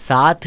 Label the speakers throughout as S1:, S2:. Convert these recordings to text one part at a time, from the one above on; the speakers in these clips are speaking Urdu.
S1: 7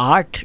S1: 8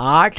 S1: 8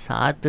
S1: 7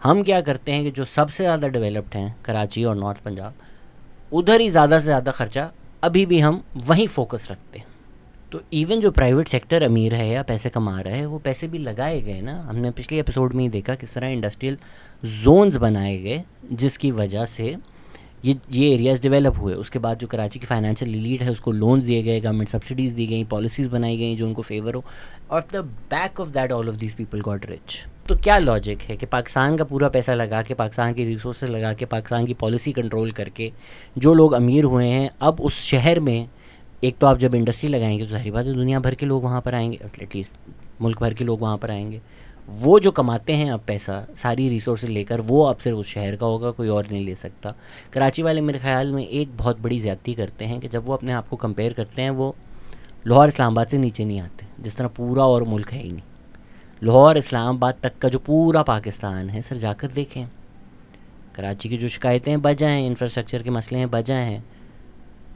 S1: ہم کیا کرتے ہیں کہ جو سب سے زیادہ ڈیولپڈ ہیں کراچی اور نارتھ پنجاب، ادھر ہی زیادہ سے زیادہ خرچہ ابھی بھی ہم وہیں فوکس رکھتے ہیں. تو ایون جو پرائیویٹ سیکٹر امیر ہے یا پیسے کما رہا ہے، وہ پیسے بھی لگائے گئے نا. ہم نے پچھلی ایپیسوڈ میں ہی دیکھا کس طرح انڈسٹریل زونز بنائے گئے جس کی وجہ سے یہ ایریاز ڈیولپ ہوئے. اس کے بعد جو کراچی کی فائنینشیل لیڈ ہے اس کو لونز دیے گئے، گورنمنٹ سبسڈیز دی گئیں، پالیسیز بنائی گئیں جو ان کو فیور ہو. Off the back of that all of these people got rich. تو کیا لاجک ہے کہ پاکستان کا پورا پیسہ لگا کے، پاکستان کی ریسورسز لگا کے، پاکستان کی پالیسی کنٹرول کر کے جو لوگ امیر ہوئے ہیں، اب اس شہر میں ایک تو آپ جب انڈسٹری لگائیں گے تو ظاہری بات ہے دنیا بھر کے لوگ وہاں پر آئیں گے، ایٹ لیسٹ ملک بھر کے لوگ وہاں پر آئیں گے. وہ جو کماتے ہیں اب پیسہ ساری ریسورسز لے کر، وہ اب صرف اس شہر کا ہوگا، کوئی اور نہیں لے سکتا. کراچی والے میرے خیال میں ایک بہت بڑی زیادتی کرتے ہیں کہ جب وہ اپنے آپ کو کمپیئر کرتے ہیں، وہ لاہور اسلام آباد سے نیچے نہیں آتے، جس طرح پورا اور ملک ہے ہی نہیں. لاہور اسلام آباد تک کا جو پورا پاکستان ہے، سر جا کر دیکھیں. کراچی کی جو شکایتیں بجا ہیں، انفراسٹرکچر کے مسئلے ہیں بجا ہیں،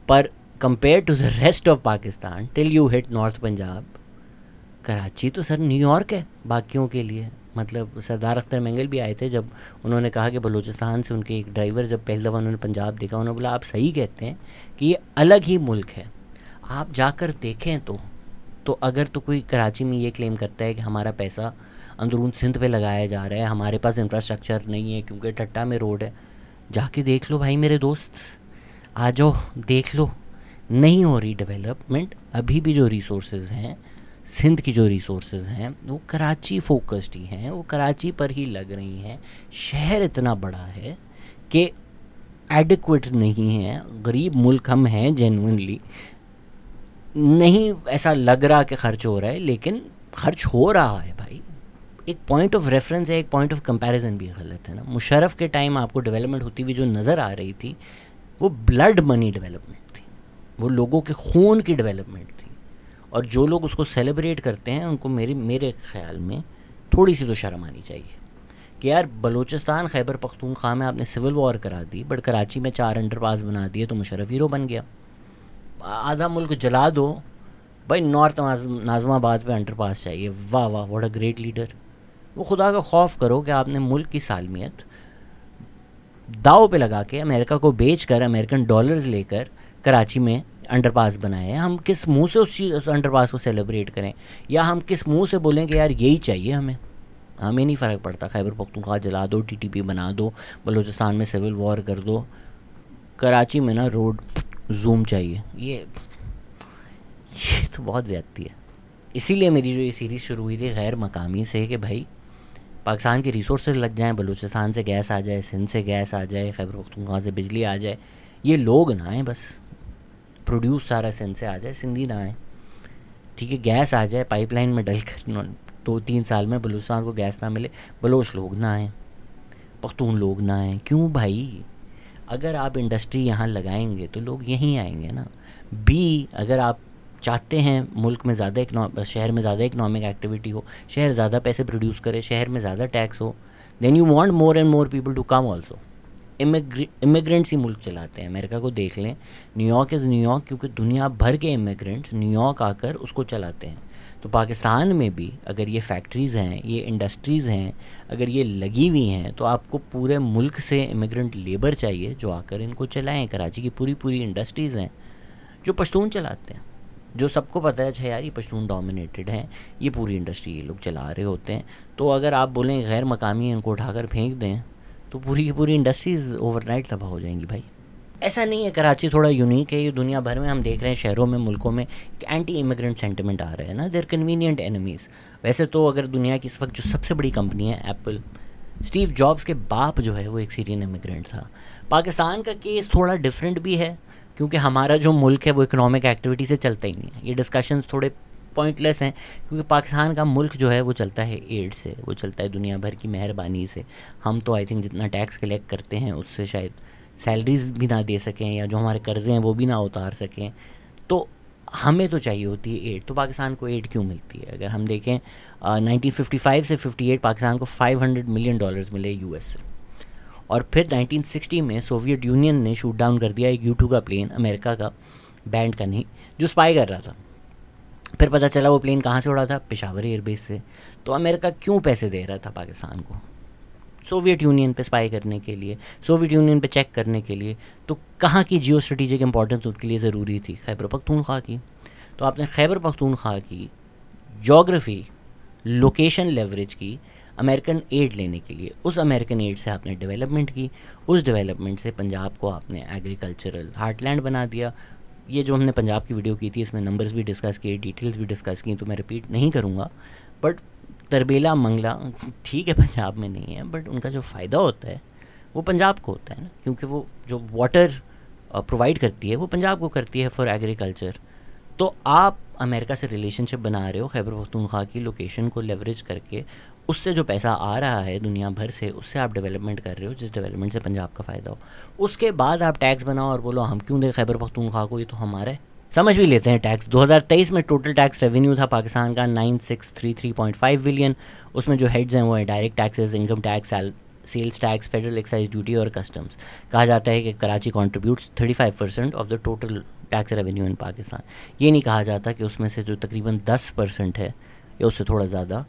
S1: پر compare to the rest of Pakistan till you hit north Punjab, Karachi تو سر نیو یارک ہے باقیوں کے لیے. مطلب سردار اختر مینگل بھی آئے تھے جب انہوں نے کہا کہ بلوچستان سے ان کے ایک ڈرائیور جب پہلی دفعہ انہوں نے پنجاب دیکھا، انہوں نے بولا آپ صحیح کہتے ہیں کہ یہ الگ ہی ملک ہے. آپ جا کر دیکھیں تو اگر تو کوئی کراچی میں یہ کلیم کرتا ہے کہ ہمارا پیسہ اندرون سندھ پہ لگایا جا رہا ہے، ہمارے پاس انفراسٹرکچر نہیں ہے کیونکہ ٹھٹا میں روڈ ہے، جا کے دیکھ لو بھائی میرے دوست، آ جاؤ دیکھ لو. نہیں ہو رہی ڈیولپمنٹ. ابھی بھی جو ریسورسز ہیں سندھ کی، جو ریسورسز ہیں وہ کراچی فوکسڈ ہی ہیں، وہ کراچی پر ہی لگ رہی ہیں. شہر اتنا بڑا ہے کہ ایڈیکویٹ نہیں ہے. غریب ملک ہم ہیں جینوئنلی، نہیں ایسا لگ رہا کہ خرچ ہو رہا ہے، لیکن خرچ ہو رہا ہے بھائی. ایک پوائنٹ آف ریفرنس ہے، ایک پوائنٹ آف کمپیریزن بھی غلط ہے نا. مشرف کے ٹائم آپ کو ڈیولپمنٹ ہوتی ہوئی جو نظر آ رہی تھی وہ بلڈ منی ڈیولپمنٹ تھی، وہ لوگوں کے خون کی ڈیولپمنٹ تھی. اور جو لوگ اس کو سیلیبریٹ کرتے ہیں ان کو میرے خیال میں تھوڑی سی تو شرم آنی چاہیے کہ یار بلوچستان خیبر پختونخوا میں آپ نے سول وار کرا دی، بٹ کراچی میں 4 انڈر پاس بنا دیے تو مشرف ہیرو بن گیا. آدھا ملک جلا دو بھائی، نارتھ ناظم آباد پہ انڈر پاس چاہیے، واہ واہ واٹ اے گریٹ لیڈر. وہ خدا کا خوف کرو کہ آپ نے ملک کی سالمیت داؤ پہ لگا کے امریکہ کو بیچ کر امریکن ڈالرز لے کر کراچی میں انڈر پاس بنائے ہیں. ہم کس منہ سے اس انڈر پاس کو سیلیبریٹ کریں، یا ہم کس منہ سے بولیں کہ یار یہی چاہیے ہمیں نہیں فرق پڑتا، خیبر پختونخوا جلا دو، ٹی ٹی پی بنا دو، بلوچستان میں سول وار کر دو، کراچی میں نا روڈ زوم چاہیے. یہ تو بہت زیادتی ہے. اسی لیے میری جو یہ سیریز شروع ہوئی تھی غیر مقامی سے کہ بھائی پاکستان کے ریسورسز لگ جائیں، بلوچستان سے گیس آ جائے، سندھ سے گیس آ جائے، خیبر پختونخوا سے بجلی آ جائے، یہ لوگ نہ آئیں، بس پروڈیوس سارا سندھ سے آ جائے، سندھی نہ آئیں، ٹھیک ہے، گیس آ جائے پائپ لائن میں ڈل کر 2-3 سال میں بلوچستان کو گیس نہ ملے، بلوچ لوگ نہ آئیں، پختون لوگ نہ آئیں. کیوں بھائی؟ اگر آپ انڈسٹری یہاں لگائیں گے تو لوگ یہیں آئیں گے نا. اگر آپ چاہتے ہیں ملک میں شہر میں زیادہ اکنامک ایکٹیویٹی ہو، شہر زیادہ پیسے پروڈیوس کرے، شہر میں زیادہ ٹیکس ہو، then you want more and more people to come also. Immigrants ہی ملک چلاتے ہیں. امریکہ کو دیکھ لیں، New York is New York کیونکہ دنیا بھر کے امیگرینٹس نیو یارک آ کر اس کو چلاتے ہیں. تو پاکستان میں بھی اگر یہ فیکٹریز ہیں، یہ انڈسٹریز ہیں، اگر یہ لگی ہوئی ہیں تو آپ کو پورے ملک سے امیگرینٹ لیبر چاہیے جو آ کر ان کو چلائیں. کراچی کی پوری انڈسٹریز ہیں جو پشتون چلاتے ہیں، جو سب کو پتہ ہے اچھا یار یہ پشتون ڈومینیٹڈ ہیں، یہ پوری انڈسٹری یہ لوگ چلا رہے ہوتے ہیں. تو اگر آپ بولیں غیر مقامی ان کو اٹھا کر پھینک دیں تو پوری کی پوری انڈسٹریز اوور نائٹ تباہ ہو جائیں گی بھائی. ایسا نہیں ہے، کراچی تھوڑا یونیک ہے. یہ دنیا بھر میں ہم دیکھ رہے ہیں شہروں میں، ملکوں میں ایک اینٹی امیگرینٹ سینٹیمنٹ آ رہا ہے نا، دیر کنوینئنٹ اینیمیز. ویسے تو اگر دنیا کی اس وقت جو سب سے بڑی کمپنی ہے ایپل، اسٹیو جابس کے باپ جو ہے وہ ایک سیرین امیگرینٹ تھا. پاکستان کا کیس تھوڑا ڈفرینٹ بھی ہے کیونکہ ہمارا جو ملک ہے وہ اکنامک ایکٹیویٹی سے چلتا ہی نہیں ہے. یہ ڈسکشنز تھوڑے پوائنٹ لیس ہیں کیونکہ پاکستان کا ملک جو ہے وہ چلتا ہے ایڈ سے، وہ چلتا ہے دنیا بھر کی مہربانی سے. ہم تو آئی تھنک جتنا ٹیکس کلیکٹ کرتے ہیں اس سے شاید سیلریز بھی نہ دے سکیں یا جو ہمارے قرضے ہیں وہ بھی نہ اتار سکیں. تو ہمیں تو چاہیے ہوتی ہے ایڈ. تو پاکستان کو ایڈ کیوں ملتی ہے؟ اگر ہم دیکھیں 1955 سے 58 پاکستان کو $500 ملین ملے یو ایس سے، اور پھر 1960 میں سوویت یونین نے شوٹ ڈاؤن کر دیا ایک U2 کا پلین، امریکہ کا، بینڈ کا نہیں، جو اسپائی کر رہا تھا. پھر پتہ چلا وہ پلین کہاں سے اڑا تھا؟ پشاور ایئر بیس سے. تو امریکہ کیوں پیسے دے رہا تھا پاکستان کو؟ سوویٹ یونین پہ اسپائی کرنے کے لیے, سوویٹ یونین پہ چیک کرنے کے لیے. تو کہاں کی جیو اسٹریٹجک امپورٹنس ان کے لیے ضروری تھی؟ خیبر پختونخوا کی. تو آپ نے خیبر پختونخوا کی جغرافی لوکیشن لیوریج کی امریکن ایڈ لینے کے لیے. اس امریکن ایڈ سے آپ نے ڈیولپمنٹ کی, اس ڈیولپمنٹ سے پنجاب کو آپ نے ایگریکلچرل ہارٹ لینڈ بنا دیا. یہ جو ہم نے پنجاب کی ویڈیو کی تھی اس میں نمبرز بھی ڈسکس کیے, ڈیٹیلز بھی ڈسکس کی, تو میں ریپیٹ نہیں کروں گا. بٹ تربیلا منگلا ٹھیک ہے پنجاب میں نہیں ہے, بٹ ان کا جو فائدہ ہوتا ہے وہ پنجاب کو ہوتا ہے نا, کیونکہ وہ جو واٹر پرووائڈ کرتی ہے وہ پنجاب کو کرتی ہے فار ایگریکلچر. تو آپ امریکہ سے ریلیشن شپ بنا رہے ہو خیبر پختونخوا کی لوکیشن کو لیوریج کر کے, اس سے جو پیسہ آ رہا ہے دنیا بھر سے, اس سے آپ ڈیولپمنٹ کر رہے ہو جس ڈیولپمنٹ سے پنجاب کا فائدہ ہو. اس کے بعد آپ ٹیکس بناؤ اور بولو ہم کیوں دیں خیبر پختونخوا کو, یہ تو ہمارا ہے. سمجھ بھی لیتے ہیں ٹیکس. 2023 میں ٹوٹل ٹیکس ریونیو تھا پاکستان کا 9633.5 بلین. اس میں جو ہیڈز ہیں وہ ہیں direct taxes, income tax, sales tax, federal excise duty اور کسٹمز. کہا جاتا ہے کہ Karachi contributes 35% of the total tax revenue in Pakistan. یہ نہیں کہا جاتا کہ اس میں سے جو تقریباً 10% ہے یا اس سے تھوڑا زیادہ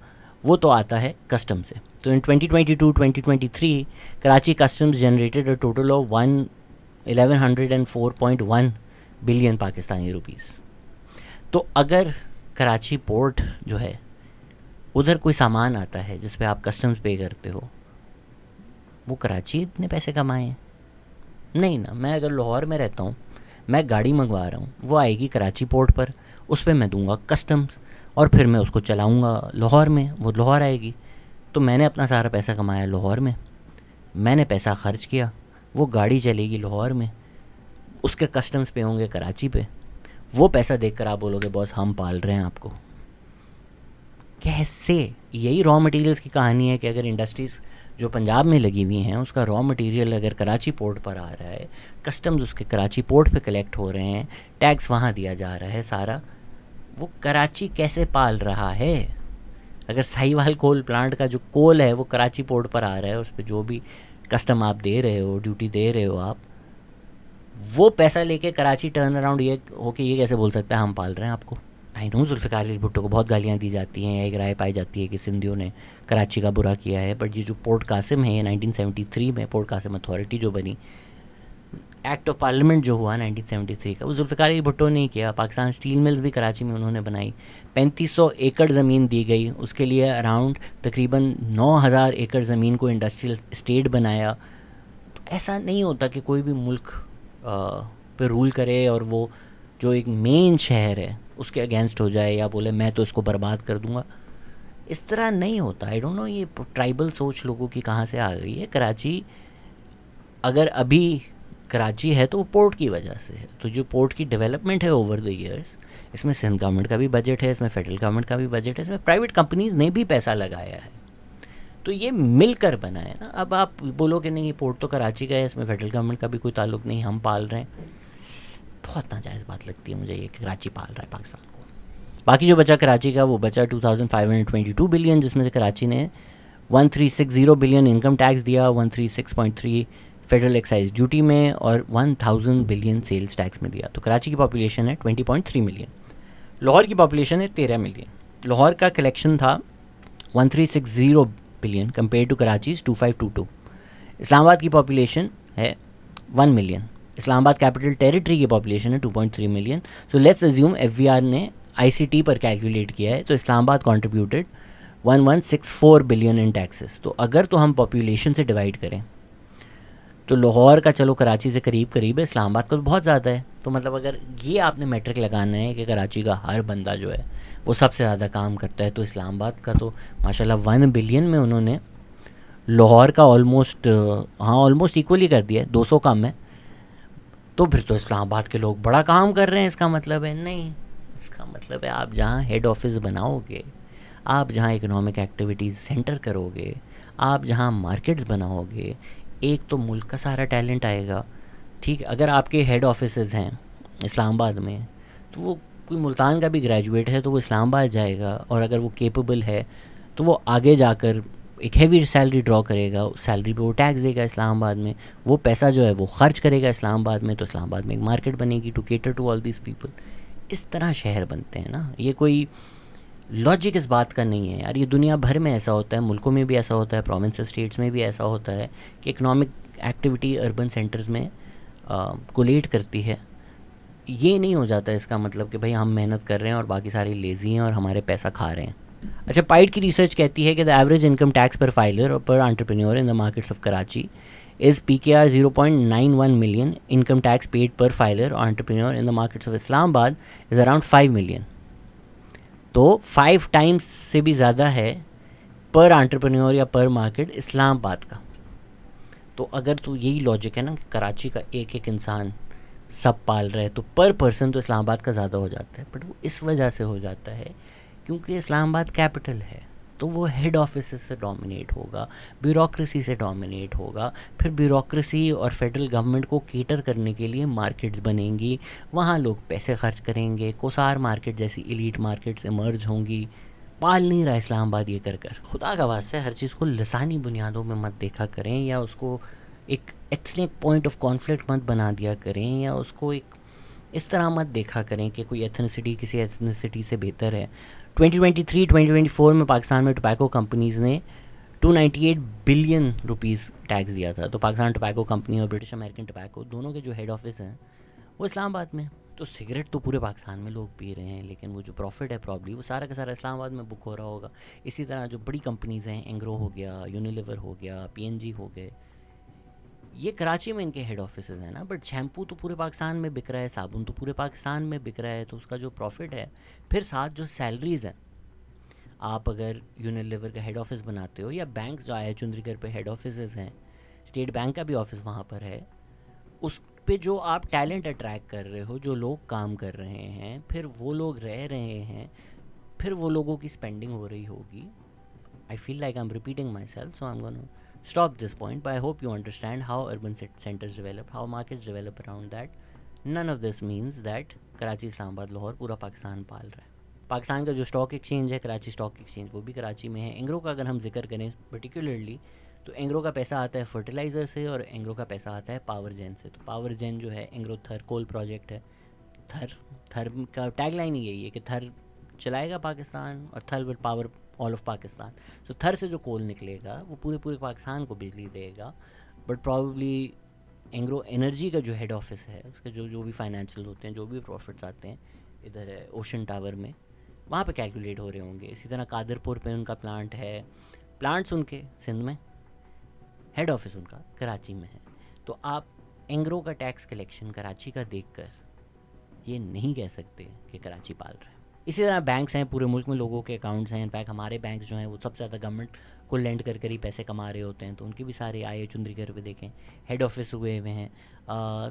S1: وہ تو آتا ہے کسٹم سے. تو ان 2022-2023 Karachi customs generated a total of 1104.1 billion Pakistani rupees. تو اگر کراچی پورٹ جو ہے ادھر کوئی سامان آتا ہے جس پہ آپ کسٹمز پے کرتے ہو, وہ کراچی نے پیسے کمائے ہیں؟ نہیں نا. میں اگر لاہور میں رہتا ہوں, میں گاڑی منگوا رہا ہوں, وہ آئے گی کراچی پورٹ پر, اس پہ میں دوں گا کسٹمز, اور پھر میں اس کو چلاؤں گا لاہور میں, وہ لاہور آئے گی. تو میں نے اپنا سارا پیسہ کمایا لاہور میں, میں نے پیسہ خرچ کیا, وہ گاڑی چلے گی لاہور میں, اس کے کسٹمز پہ ہوں گے کراچی پہ. وہ پیسہ دیکھ کر آپ بولو گے باس ہم پال رہے ہیں آپ کو. کیسے؟ یہی را مٹیریلز کی کہانی ہے کہ اگر انڈسٹریز جو پنجاب میں لگی ہوئی ہیں اس کا را مٹیریل اگر کراچی پورٹ پر آ رہا ہے, کسٹمز اس کے کراچی پورٹ پہ کلیکٹ ہو رہے ہیں, ٹیکس وہاں دیا جا رہا ہے سارا, وہ کراچی کیسے پال رہا ہے؟ اگر ساہیوال کول پلانٹ کا جو کول ہے وہ کراچی پورٹ پر آ رہا ہے, اس پہ جو بھی کسٹم آپ دے رہے ہو, ڈیوٹی دے رہے ہو آپ, وہ پیسہ لے کے کراچی ٹرن اراؤنڈ یہ ہو کہ یہ کیسے بول سکتا ہے ہم پال رہے ہیں آپ کو. آئی نو ذوالفقار علی بھٹو کو بہت گالیاں دی جاتی ہیں, ایک رائے پائی جاتی ہے کہ سندھیوں نے کراچی کا برا کیا ہے, بٹ یہ جو پورٹ قاسم ہے یہ 1973 میں پورٹ قاسم اتھارٹی جو بنی, ایکٹ آف پارلیمنٹ جو ہوا 1973 کا, وہ ذوالفقار علی بھٹو نے کیا. پاکستان اسٹیل ملز بھی کراچی میں انہوں نے بنائی, 3500 ایکڑ زمین دی گئی, اس کے لیے اراؤنڈ تقریباً 9000 ایکڑ زمین کو انڈسٹریل اسٹیٹ بنایا. تو ایسا نہیں ہوتا کہ کوئی بھی ملک پہ رول کرے اور وہ جو ایک مین شہر ہے اس کے اگینسٹ ہو جائے یا بولے میں تو اس کو برباد کر دوں گا. اس طرح نہیں ہوتا. آئی ڈونٹ نو یہ ٹرائبل سوچ لوگوں کی کہاں سے آ گئی ہے. کراچی اگر ابھی کراچی ہے تو وہ پورٹ کی وجہ سے ہے. تو جو پورٹ کی ڈیولپمنٹ ہے اوور دی ایئرس, اس میں سندھ گورنمنٹ کا بھی بجٹ ہے, اس میں فیڈرل گورنمنٹ کا بھی بجٹ ہے, اس میں پرائیویٹ کمپنیز نے بھی پیسہ لگایا ہے. تو یہ مل کر بنا ہے نا. اب آپ بولو کہ نہیں یہ پورٹ تو کراچی کا ہے, اس میں فیڈرل گورنمنٹ کا بھی کوئی تعلق نہیں, ہم پال رہے ہیں. بہت ناجائز بات لگتی ہے مجھے یہ کہ کراچی پال رہا ہے پاکستان کو. باقی جو بچا کراچی کا وہ بچا 2522 بلین, جس میں سے کراچی نے 1360 بلین انکم ٹیکس دیا, 136.3 فیڈرل ایکسائز ڈیوٹی میں, اور 1000 بلین سیلز ٹیکس میں دیا. تو کراچی کی پاپولیشن ہے 20.3 ملین, لاہور کی پاپولیشن ہے 13 ملین. لاہور کا کلیکشن تھا 1360 بلین کمپیئر ٹو کراچیز 2522. اسلام آباد کی پاپولیشن ہے 1 ملین. اسلام آباد کیپٹل ٹیریٹری کی پاپولیشن ہے 2.3 million. So let's assume if we are نے آئی سی ٹی پر کیلکولیٹ کیا ہے تو اسلام آباد کانٹریبیوٹیڈ 1164 بلین ان ٹیکسز. تو اگر تو ہم پاپولیشن سے ڈیوائڈ کریں تو لاہور کا چلو کراچی سے قریب ہے, اسلام آباد کا تو بہت زیادہ ہے. تو مطلب اگر یہ آپ نے میٹرک لگانا ہے کہ کراچی کا ہر بندہ جو ہے وہ سب سے زیادہ کام کرتا ہے, تو اسلام آباد کا تو ماشاءاللہ 1 بلین میں انہوں نے لاہور کا آلموسٹ ایکولی کر دیا ہے, 200 کم ہے. تو پھر تو اسلام آباد کے لوگ بڑا کام کر رہے ہیں. اس کا مطلب ہے نہیں, اس کا مطلب ہے آپ جہاں ہیڈ آفس بناؤ گے, آپ جہاں اکنامک ایکٹیویٹیز سینٹر کرو گے, آپ جہاں مارکیٹس بناؤ گے, ایک تو ملک کا سارا ٹیلنٹ آئے گا. ٹھیک ہے, اگر آپ کے ہیڈ آفیسز ہیں اسلام آباد میں تو وہ کوئی ملتان کا بھی گریجویٹ ہے تو وہ اسلام آباد جائے گا, اور اگر وہ کیپیبل ہے تو وہ آگے جا کر ایک ہیوی سیلری ڈرا کرے گا, سیلری پہ وہ ٹیکس دے گا اسلام آباد میں, وہ پیسہ جو ہے وہ خرچ کرے گا اسلام آباد میں, تو اسلام آباد میں ایک مارکیٹ بنے گی to cater to all these people. اس طرح شہر بنتے ہیں نا. یہ کوئی لوجک اس بات کا نہیں ہے یار. یہ دنیا بھر میں ایسا ہوتا ہے, ملکوں میں بھی ایسا ہوتا ہے, پروونس اسٹیٹس میں بھی ایسا ہوتا ہے کہ اکنامک ایکٹیویٹی اربن سینٹرز میں کولیٹ کرتی ہے. یہ نہیں ہو جاتا اس کا مطلب کہ بھائی ہم محنت کر رہے ہیں اور باقی سارے لیزی ہیں اور ہمارے پیسہ کھا رہے ہیں. اچھا, پائٹ کی ریسرچ کہتی ہے کہ the average income tax per filer or per entrepreneur in the markets of Karachi is PKR 0.91 million. Income tax paid per filer or entrepreneur in the markets of Islamabad is around 5 million. تو 5 times سے بھی زیادہ ہے پر انٹرپرینور یا پر مارکیٹ اسلام آباد کا. تو اگر تو یہی لاجک ہے نا کہ کراچی کا ایک ایک انسان سب پال رہا ہے, تو پر پرسن تو اسلام آباد کا زیادہ ہو جاتا ہے. بٹ وہ اس وجہ سے ہو جاتا ہے کیونکہ اسلام آباد کیپٹل ہے, تو وہ ہیڈ آفیسز سے ڈومینیٹ ہوگا, بیوروکریسی سے ڈومینیٹ ہوگا. پھر بیوروکریسی اور فیڈرل گورنمنٹ کو کیٹر کرنے کے لیے مارکیٹس بنیں گی, وہاں لوگ پیسے خرچ کریں گے, کوسار مارکیٹ جیسی ایلیٹ مارکیٹس ایمرج ہوں گی. پال نہیں رہا اسلام آباد یہ کر کر. خدا کا واسطہ ہر چیز کو لسانی بنیادوں میں مت دیکھا کریں, یا اس کو ایک ایتھنک پوائنٹ آف کانفلکٹ مت بنا دیا کریں, یا اس کو ایک اس طرح مت دیکھا کریں کہ کوئی ایتھنسٹی کسی ایتھنسٹی سے بہتر ہے. 2023-2024 میں پاکستان میں ٹوبیکو کمپنیز نے 298 بلین روپیز ٹیکس دیا تھا. تو پاکستان ٹوبیکو کمپنی اور برٹش امریکن ٹوبیکو دونوں کے جو ہیڈ آفس ہیں وہ اسلام آباد میں. تو سگریٹ تو پورے پاکستان میں لوگ پی رہے ہیں, لیکن وہ جو پروفٹ ہے پرابلی وہ سارا کا سارا اسلام آباد میں بک ہو رہا ہوگا. اسی طرح جو بڑی کمپنیز ہیں, اینگرو ہو گیا, یونیلیور ہو گیا, PNG ہو گئے, یہ کراچی میں ان کے ہیڈ آفیسز ہیں نا. بٹ شیمپو تو پورے پاکستان میں بک رہا ہے, صابن تو پورے پاکستان میں بک رہا ہے, تو اس کا جو پروفٹ ہے, پھر ساتھ جو سیلریز ہیں, آپ اگر یونیلیور کا ہیڈ آفس بناتے ہو, یا بینکس جو آیا چندری گڑھ پہ ہیڈ آفیسز ہیں, اسٹیٹ بینک کا بھی آفس وہاں پر ہے, اس پہ جو آپ ٹیلنٹ اٹریکٹ کر رہے ہو, جو لوگ کام کر رہے ہیں, پھر وہ لوگ رہ رہے ہیں, پھر وہ لوگوں کی اسپینڈنگ ہو رہی ہوگی. I feel like I'm repeating myself, so I'm going to stop this point, but I hope you understand how urban centers develop, how markets develop around that. None of this means that Karachi, اسلام آباد, لاہور پورا پاکستان پال رہا ہے. پاکستان کا جو اسٹاک ایکسچینج ہے, کراچی اسٹاک ایکسچینج, وہ بھی کراچی میں ہے. اینگرو کا اگر ہم ذکر کریں پرٹیکولرلی, تو اینگرو کا پیسہ آتا ہے فرٹیلائزر سے, اور اینگرو کا پیسہ آتا ہے پاور جین سے. تو پاور جین جو ہے اینگرو تھر کول پروجیکٹ ہے. تھر کا ٹیگ لائن ہی یہی ہے کہ تھر چلائے گا پاکستان, اور Thar will power all of Pakistan. So Thar سے جو کول نکلے گا وہ پورے پاکستان کو بجلی دے گا. بٹ پرابیبلی اینگرو انرجی کا جو ہیڈ آفس ہے, اس کے جو بھی فائنینشیل ہوتے ہیں, جو بھی پروفٹس آتے ہیں, ادھر ہے اوشن ٹاور میں, وہاں پہ کیلکولیٹ ہو رہے ہوں گے. اسی طرح قادر پور پہ ان کا پلانٹ ہے, پلانٹس ان کے سندھ میں, ہیڈ آفس ان کا کراچی میں ہے. تو آپ اینگرو کا ٹیکس کلیکشن کراچی کا دیکھ کر یہ نہیں کہہ سکتے کہ کراچی پال رہا ہے. اسی طرح بینکس ہیں, پورے ملک میں لوگوں کے اکاؤنٹس ہیں. انفیکٹ ہمارے بینکس جو ہیں وہ سب سے زیادہ گورنمنٹ کو لینڈ کر کر ہی پیسے کما رہے ہوتے ہیں, تو ان کی بھی سارے آئے چندری گڑھ پہ دیکھیں ہیڈ آفس ہوئے ہوئے ہیں.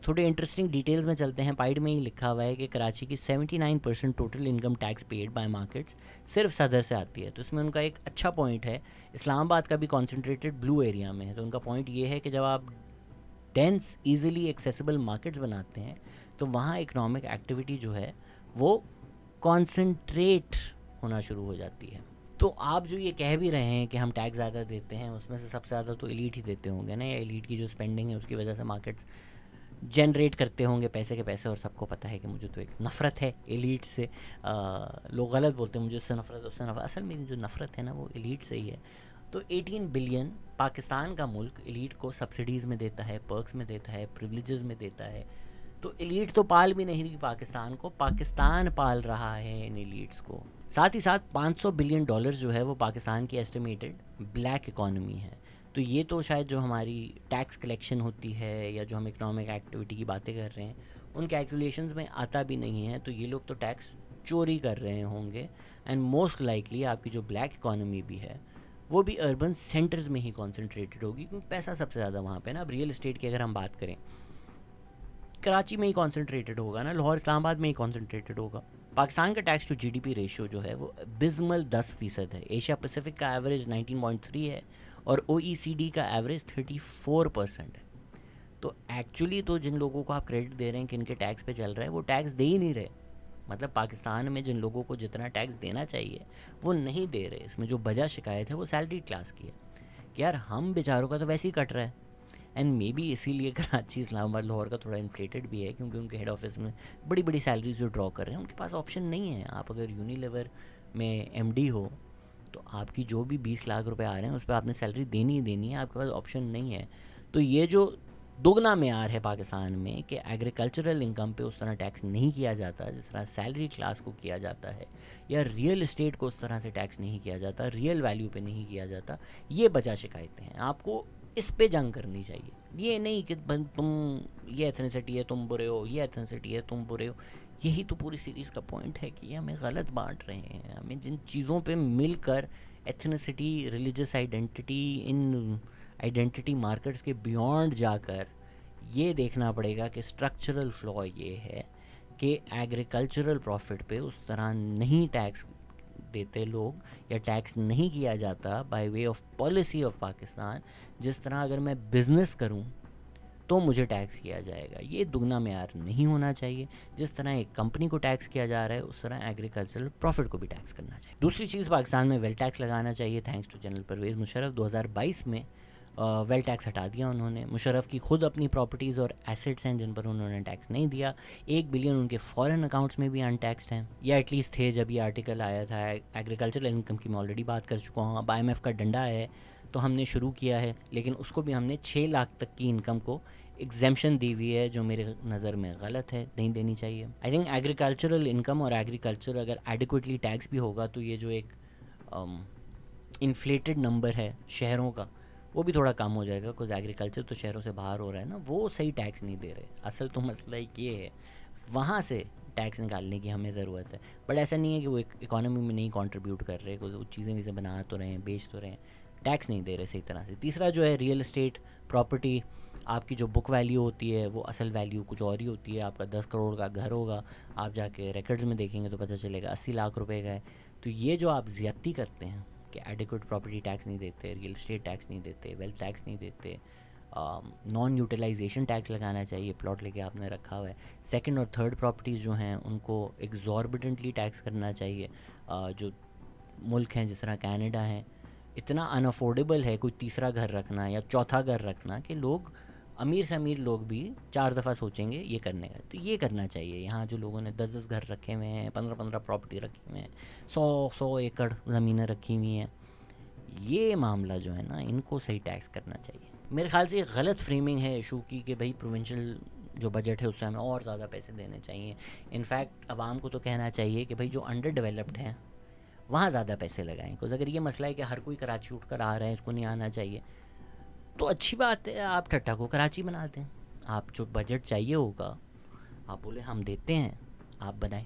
S1: تھوڑے انٹرسٹنگ ڈیٹیلز میں چلتے ہیں. پائڈ میں ہی لکھا ہوا ہے کہ کراچی کی 79% total income tax paid by markets صرف صدر سے آتی ہے. تو اس میں ان کا ایک اچھا پوائنٹ ہے, اسلام آباد کا بھی کانسنٹریٹڈ بلو ایریا میں ہے. تو ان کا پوائنٹ یہ ہے کہ جب آپ ڈینس ایزیلی ایکسیسیبل مارکیٹس بناتے ہیں, تو وہاں اکنامک ایکٹیویٹی جو ہے وہ کانسنٹریٹ ہونا شروع ہو جاتی ہے. تو آپ جو یہ کہہ بھی رہے ہیں کہ ہم ٹیکس زیادہ دیتے ہیں, اس میں سے سب سے زیادہ تو ایلیٹ ہی دیتے ہوں گے نا, یا ایلیٹ کی جو اسپینڈنگ ہے اس کی وجہ سے مارکیٹس جنریٹ کرتے ہوں گے پیسے کے پیسے. اور سب کو پتہ ہے کہ مجھے تو ایک نفرت ہے ایلیٹ سے. لوگ غلط بولتے ہیں مجھے اس سے نفرت, اس سے نفرت, اصل میری جو نفرت ہے نا وہ ایلیٹ سے ہی ہے. تو 18 بلین پاکستان کا ملک ایلیٹ کو سبسڈیز میں دیتا ہے, پرکس میں دیتا ہے, پریولیجز میں دیتا ہے. تو ایلیٹ تو پال بھی نہیں رہی پاکستان کو, پاکستان پال رہا ہے ان ایلیٹس کو. ساتھ ہی ساتھ $500 بلین جو ہے وہ پاکستان کی ایسٹیمیٹڈ بلیک اکانومی ہے. تو یہ تو شاید جو ہماری ٹیکس کلیکشن ہوتی ہے, یا جو ہم اکنامک ایکٹیویٹی کی باتیں کر رہے ہیں, ان کیلکولیشنز میں آتا بھی نہیں ہے. تو یہ لوگ تو ٹیکس چوری کر رہے ہوں گے. اینڈ موسٹ لائکلی آپ کی جو بلیک اکانومی بھی ہے وہ بھی اربن سینٹرز میں ہی کانسنٹریٹڈ ہوگی, کیونکہ پیسہ سب سے زیادہ وہاں پہ نا. اب ریئل اسٹیٹ کی اگر ہم بات کریں, کراچی میں ہی کانسنٹریٹڈ ہوگا نا, لاہور اسلام آباد میں ہی کانسنٹریٹڈ ہوگا. پاکستان کا ٹیکس ٹو GDP ریشیو جو ہے وہ ابزمل 10% ہے. ایشیا پیسیفک کا ایوریج 19.3 ہے, اور OECD کا ایوریج 34% ہے. تو ایکچولی تو جن لوگوں کو آپ کریڈٹ دے رہے ہیں کہ ان کے ٹیکس پہ چل رہا ہے, وہ ٹیکس دے ہی نہیں رہے. مطلب پاکستان میں جن لوگوں کو جتنا ٹیکس دینا چاہیے وہ نہیں دے رہے. اس میں جو وجہ شکایت ہے وہ سیلری کلاس کی ہے کہ یار ہم بیچاروں کا تو ویسے ہی کٹ رہا ہے. اینڈ مے بی اسی لیے کراچی, اسلام آباد, لاہور کا تھوڑا انفلیٹڈ بھی ہے, کیونکہ ان کے ہیڈ آفس میں بڑی بڑی سیلریز جو ڈرا کر رہے ہیں ان کے پاس آپشن نہیں ہے. آپ اگر یونیلیور میں MD ہو تو آپ کی جو بھی 20 لاکھ روپے آ رہے ہیں اس پہ آپ نے سیلری دینی ہی دینی ہے, آپ کے پاس آپشن نہیں ہے. تو یہ جو دگنا معیار ہے پاکستان میں کہ ایگریکلچرل انکم پہ اس طرح ٹیکس نہیں کیا جاتا جس طرح سیلری کلاس کو کیا جاتا ہے, یا ریئل اسٹیٹ کو اس طرح سے ٹیکس نہیں کیا جاتا, ریئل ویلیو پہ نہیں کیا جاتا, یہ بجا شکایتیں ہیں. آپ کو اس پہ جنگ کرنی چاہیے, یہ نہیں کہ تم یہ ایتھنیسٹی ہے تم برے ہو, یہ ایتھنیسٹی ہے تم برے ہو. یہی تو پوری سیریز کا پوائنٹ ہے کہ یہ ہمیں غلط بانٹ رہے ہیں. ہمیں جن چیزوں پہ مل کر ایتھنیسٹی, ریلیجس آئیڈینٹی, ان آئیڈینٹی مارکرز کے بیونڈ جا کر یہ دیکھنا پڑے گا کہ اسٹرکچرل فلا یہ ہے کہ ایگریکلچرل پروفٹ پہ اس طرح نہیں ٹیکس دیتے لوگ, یا ٹیکس نہیں کیا جاتا by way of policy of Pakistan, جس طرح اگر میں بزنس کروں تو مجھے ٹیکس کیا جائے گا. یہ دگنا معیار نہیں ہونا چاہیے. جس طرح ایک کمپنی کو ٹیکس کیا جا رہا ہے اس طرح ایگریکلچرل پروفٹ کو بھی ٹیکس کرنا چاہیے. دوسری چیز, پاکستان میں ویل ٹیکس لگانا چاہیے. Thanks to general Pervez Musharraf 2022 میں ویل ٹیکس ہٹا دیا انہوں نے. مشرف کی خود اپنی پراپرٹیز اور ایسٹس ہیں جن پر انہوں نے ٹیکس نہیں دیا. 1 بلین ان کے فورن اکاؤنٹس میں بھی ان ٹیکسڈ ہیں, یا ایٹ لیسٹ تھے جب یہ آرٹیکل آیا تھا. ایگریکلچرل انکم کی میں آلریڈی بات کر چکا ہوں. اب IMF کا ڈنڈا ہے تو ہم نے شروع کیا ہے, لیکن اس کو بھی ہم نے 6 لاکھ تک کی انکم کو ایگزیمپشن دی ہوئی ہے, جو میرے نظر میں غلط ہے, نہیں دینی چاہیے. آئی تھنک ایگریکلچرل انکم اور ایگریکلچر اگر ایڈیکویٹلی ٹیکس بھی ہوگا تو یہ جو ایک انفلیٹڈ نمبر ہے شہروں کا وہ بھی تھوڑا کم ہو جائے گا. کچھ ایگریکلچر تو شہروں سے باہر ہو رہا ہے نا, وہ صحیح ٹیکس نہیں دے رہے. اصل تو مسئلہ یہ ہے, وہاں سے ٹیکس نکالنے کی ہمیں ضرورت ہے. بٹ ایسا نہیں ہے کہ وہ اکانومی میں نہیں کنٹریبیوٹ کر رہے, کچھ چیزیں جیسے بنا تو رہے ہیں, بیچ تو رہے ہیں, ٹیکس نہیں دے رہے صحیح طرح سے. تیسرا جو ہے ریئل اسٹیٹ پراپرٹی, آپ کی جو بک ویلیو ہوتی ہے وہ اصل ویلیو کچھ اور ہی ہوتی ہے. آپ کا 10 کروڑ کا گھر ہوگا, آپ جا کے ریکارڈز میں دیکھیں گے تو پتہ چلے گا 80 لاکھ روپے کا ہے. تو یہ جو آپ زیادتی کرتے ہیں کہ ایڈیکویٹ پراپرٹی ٹیکس نہیں دیتے, ریئل اسٹیٹ ٹیکس نہیں دیتے, ویلتھ ٹیکس نہیں دیتے, نان یوٹیلائزیشن ٹیکس لگانا چاہیے, پلاٹ لے کے آپ نے رکھا ہوا ہے. سیکنڈ اور تھرڈ پراپرٹیز جو ہیں ان کو ایگزوربیٹنٹلی ٹیکس کرنا چاہیے. جو ملک ہیں جس طرح کینیڈا ہیں, اتنا ان افورڈیبل ہے کوئی تیسرا گھر رکھنا یا چوتھا گھر رکھنا کہ لوگ امیر سے امیر لوگ بھی 4 دفعہ سوچیں گے یہ کرنے کا. تو یہ کرنا چاہیے. یہاں جو لوگوں نے 10 گھر رکھے ہوئے ہیں, 15 پراپرٹی رکھی ہوئے ہیں, 100 ایکڑ زمینیں رکھی ہوئی ہیں, یہ معاملہ جو ہے نا ان کو صحیح ٹیکس کرنا چاہیے. میرے خیال سے ایک غلط فریمنگ ہے ایشو کی کہ بھائی پروونشل جو بجٹ ہے اس سے ہمیں اور زیادہ پیسے دینے چاہیے. انفیکٹ عوام کو تو کہنا چاہیے کہ بھائی جو انڈر ڈیولپڈ ہیں وہاں زیادہ پیسے لگائیں. بیکاز اگر یہ مسئلہ ہے کہ ہر کوئی کراچی اٹھ کر آ رہا ہے, اس کو نہیں آنا چاہیے, تو اچھی بات ہے آپ ٹھٹا کو کراچی بنا دیں. آپ جو بجٹ چاہیے ہوگا آپ بولے ہم دیتے ہیں, آپ بنائیں.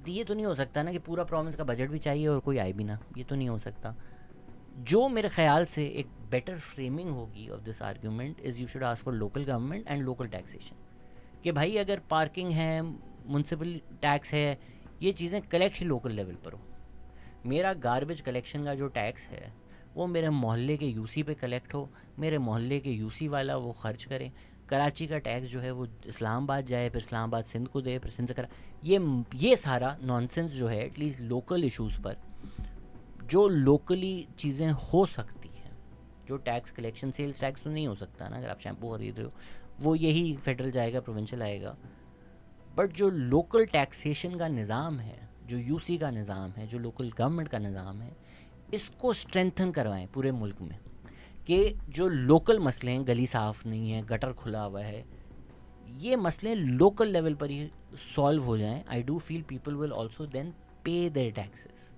S1: یہ تو نہیں ہو سکتا نا کہ پورا پروونس کا بجٹ بھی چاہیے اور کوئی آئے بھی نہ, یہ تو نہیں ہو سکتا. جو میرے خیال سے ایک بیٹر فریمنگ ہوگی of this argument is you should ask for local government and local taxation. کہ بھائی اگر پارکنگ ہے, میونسپل ٹیکس ہے, یہ چیزیں کلیکٹ ہی لوکل لیول پر ہو. میرا گاربیج کلیکشن کا جو ٹیکس ہے وہ میرے محلے کے UC پہ کلیکٹ ہو, میرے محلے کے UC والا وہ خرچ کرے. کراچی کا ٹیکس جو ہے وہ اسلام آباد جائے, پھر اسلام آباد سندھ کو دے, پھر سندھ سے یہ سارا نانسنس جو ہے ایٹ لیسٹ لوکل ایشوز پر جو لوکلی چیزیں ہو سکتی ہیں. جو ٹیکس کلیکشن, سیلز ٹیکس تو نہیں ہو سکتا نا, اگر آپ شیمپو خرید رہے ہو وہ یہی فیڈرل جائے گا, پروونشل آئے گا. بٹ جو لوکل ٹیکسیشن کا نظام ہے, جو UC کا نظام ہے, جو لوکل گورنمنٹ کا نظام ہے, اس کو اسٹرینتھن کروائیں پورے ملک میں. کہ جو لوکل مسئلے ہیں, گلی صاف نہیں ہے, گٹر کھلا ہوا ہے, یہ مسئلے لوکل لیول پر ہی سالو ہو جائیں. I do feel people will also then pay their taxes,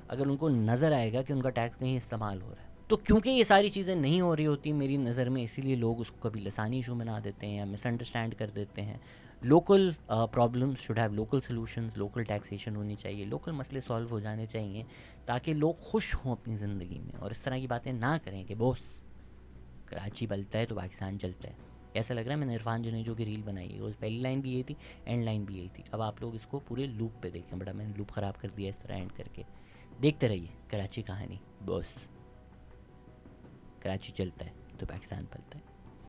S1: اگر ان کو نظر آئے گا کہ ان کا ٹیکس کہیں استعمال ہو رہا ہے. تو کیونکہ یہ ساری چیزیں نہیں ہو رہی ہوتی میری نظر میں, اسی لیے لوگ اس کو کبھی لسانی ایشو بنا دیتے ہیں یا مس انڈرسٹینڈ کر دیتے ہیں. Local problems should have local solutions, local taxation ہونی چاہیے, لوکل مسئلے سالو ہو جانے چاہیے تاکہ لوگ خوش ہوں اپنی زندگی میں, اور اس طرح کی باتیں نہ کریں کہ بوس کراچی بلتا ہے تو پاکستان چلتا ہے. ایسا لگ رہا ہے میں نے عرفان جنیجو کی ریل بنائی ہے, اس پہلی لائن بھی یہی تھی, اینڈ لائن بھی یہی تھی. اب آپ لوگ اس کو پورے لوپ پہ دیکھیں. بڑا میں نے لوپ خراب کر دیا اس طرح اینڈ کر کے. دیکھتے رہیے کراچی کہانی. بوس کراچی چلتا ہے تو پاکستان پلتا ہے.